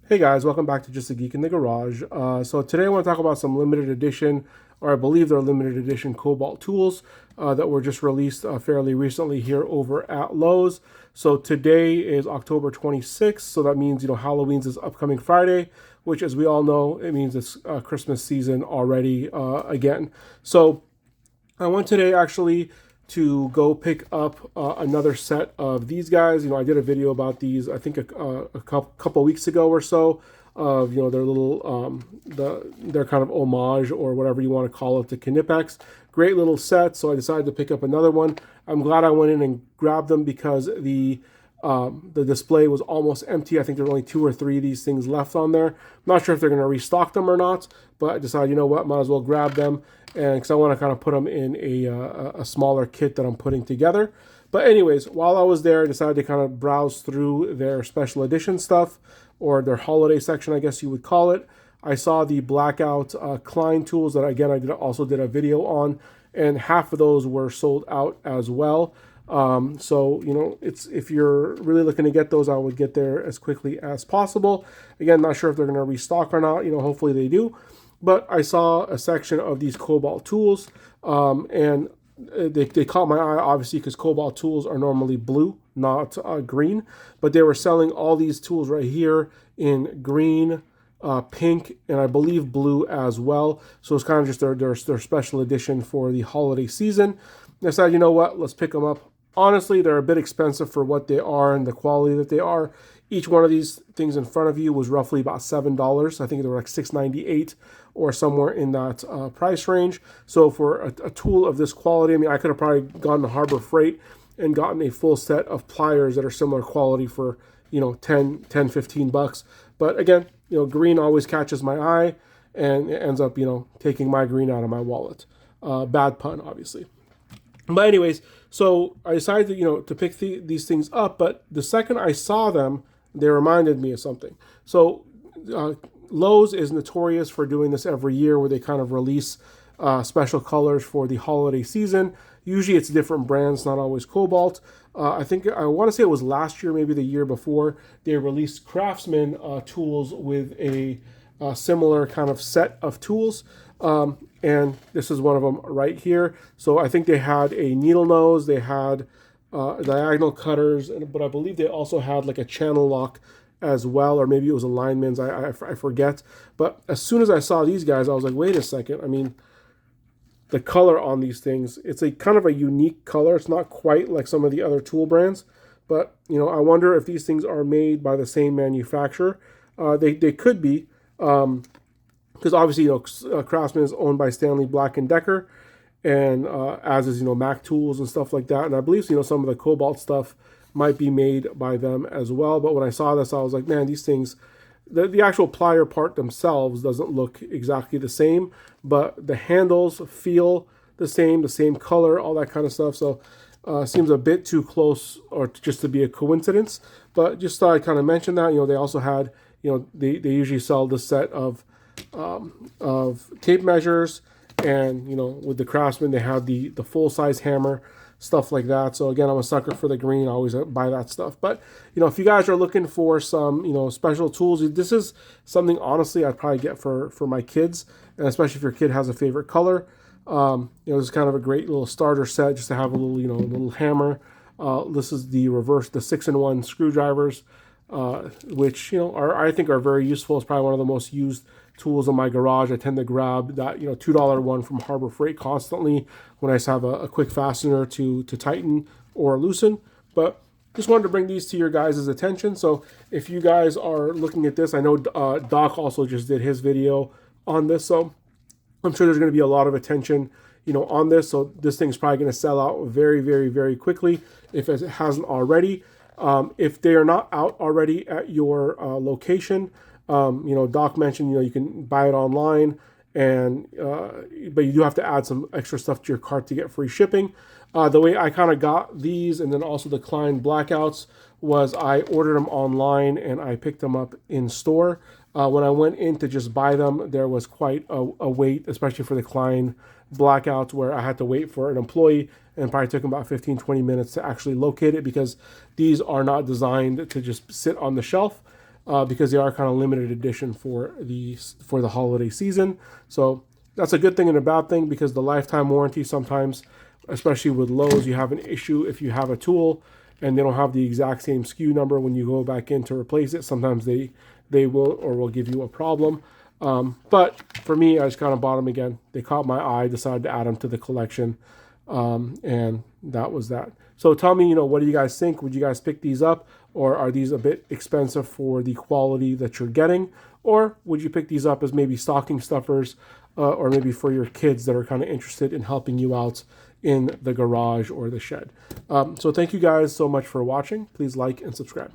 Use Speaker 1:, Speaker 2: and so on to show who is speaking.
Speaker 1: Hey guys, welcome back to Just a Geek in the Garage. So today I want to talk about some limited edition, or I believe they're limited edition Kobalt tools that were just released fairly recently here over at Lowe's. So today is October 26th, so that means Halloween's is upcoming Friday, which as we all know, it means it's Christmas season already again. So I want today actually to go pick up another set of these guys. I did a video about these, I think a couple weeks ago or so, of their little their kind of homage or whatever you want to call it to Knipex. Great little set, so I decided to pick up another one. I'm glad I went in and grabbed them because the display was almost empty. I think there's only 2 or 3 of these things left on there. I'm not sure if they're going to restock them or not, but I decided, you know what, might as well grab them, and because I want to kind of put them in a smaller kit that I'm putting together. But anyways, while I was there, I decided to kind of browse through their special edition stuff, or their holiday section, I guess you would call it. I saw the blackout Klein tools that, again, I also did a video on, and half of those were sold out as well. So if you're really looking to get those, I would get there as quickly as possible. Again, not sure if they're going to restock or not. Hopefully they do. But I saw a section of these Kobalt tools, and they caught my eye, obviously, because Kobalt tools are normally blue, not green. But they were selling all these tools right here in green, pink, and I believe blue as well. So it's kind of just their special edition for the holiday season. I decided, you know what, let's pick them up. Honestly, they're a bit expensive for what they are and the quality that they are. Each one of these things in front of you was roughly about $7. I think they were like $6.98 or somewhere in that price range. So for a tool of this quality, I mean, I could have probably gone to Harbor Freight and gotten a full set of pliers that are similar quality for 10, 15 bucks. But again, green always catches my eye, and it ends up taking my green out of my wallet. Bad pun, obviously. But anyways, so I decided to pick these things up. But the second I saw them, they reminded me of something. So Lowe's is notorious for doing this every year, where they kind of release special colors for the holiday season. Usually it's different brands, not always Kobalt. I want to say it was last year, maybe the year before, they released Craftsman tools with a similar kind of set of tools. And this is one of them right here. So I think they had a needle nose, they had diagonal cutters, but I believe they also had like a channel lock as well, or maybe it was a lineman's, I forget. But as soon as I saw these guys, I was like, wait a second. I mean, the color on these things, it's a kind of a unique color. It's not quite like some of the other tool brands, but I wonder if these things are made by the same manufacturer. They could be, because obviously Craftsman is owned by Stanley Black & Decker, and as is Mac Tools and stuff like that. And I believe some of the Kobalt stuff might be made by them as well. But when I saw this, I was like, man, these things, the actual plier part themselves doesn't look exactly the same, but the handles feel the same color, all that kind of stuff. So seems a bit too close or just to be a coincidence. But just thought I'd kind of mention that. They also had, they usually sell the set of tape measures, and with the Craftsman they have the full size hammer, stuff like that. So again, I'm a sucker for the green. I always buy that stuff. But if you guys are looking for some special tools, this is something honestly I'd probably get for my kids, and especially if your kid has a favorite color. This is kind of a great little starter set just to have a little little hammer. This is the 6-in-1 screwdrivers, which I think are very useful. It's probably one of the most used tools in my garage. I tend to grab that $2 one from Harbor Freight constantly when I just have a quick fastener to tighten or loosen. But just wanted to bring these to your guys' attention. So if you guys are looking at this, I know Doc also just did his video on this, so I'm sure there's going to be a lot of attention on this. So this thing's probably going to sell out very, very, very quickly if it hasn't already. If they are not out already at your location, Doc mentioned, you can buy it online, and but you do have to add some extra stuff to your cart to get free shipping. The way I kind of got these, and then also the Klein blackouts, was I ordered them online and I picked them up in store. When I went in to just buy them, there was quite a wait, especially for the Klein blackouts, where I had to wait for an employee, and probably took about 15-20 minutes to actually locate it, because these are not designed to just sit on the shelf. because they are kind of limited edition for the holiday season. So that's a good thing and a bad thing, because the lifetime warranty sometimes, especially with Lowe's, you have an issue if you have a tool and they don't have the exact same SKU number when you go back in to replace it. Sometimes they will or will give you a problem. But for me, I just kind of bought them again. They caught my eye, decided to add them to the collection, and that was that. So tell me, what do you guys think? Would you guys pick these up, or are these a bit expensive for the quality that you're getting? Or would you pick these up as maybe stocking stuffers, or maybe for your kids that are kind of interested in helping you out in the garage or the shed? So thank you guys so much for watching. Please like and subscribe.